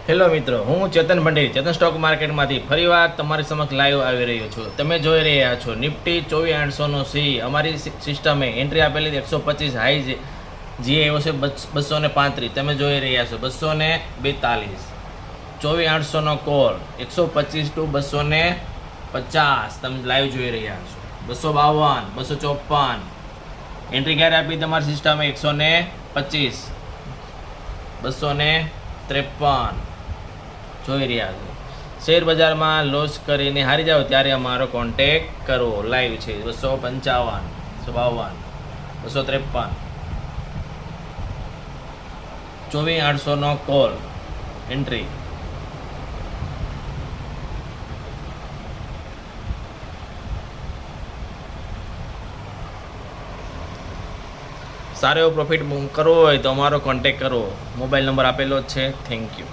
Hello મિત્રો, હું ચેતન ભંડેરી ચેતન stock માર્કેટમાંથી ફરીવાર તમારી સમક્ષ લાઈવ આવી રહ્યો છું. તમે જોઈ રહ્યા છો નિફ્ટી 24800નો સી. અમારી સિસ્ટમે એન્ટ્રી આપેલી 125 હાઈ જે એવો છે 235. તમે જોઈ રહ્યા છો 242. 24800નો કોલ 125 ટુ 250 તમે લાઈવ જોઈ રહ્યા છો. 252, 254 એન્ટ્રી ક્યારે આપી તમારી સિસ્ટમે 125, 253 જોઈ રહ્યા છો. શેર બજારમાં લોસ કરીને હારી જાઓ ત્યારે અમારો કોન્ટેક કરવો. લાઈવ છે 255, 252, 253. 24800નો કોલ એન્ટ્રી. સારો એવો પ્રોફિટ કરવો હોય તો અમારો કોન્ટેક કરો. મોબાઈલ નંબર આપેલો જ છે. Thank you.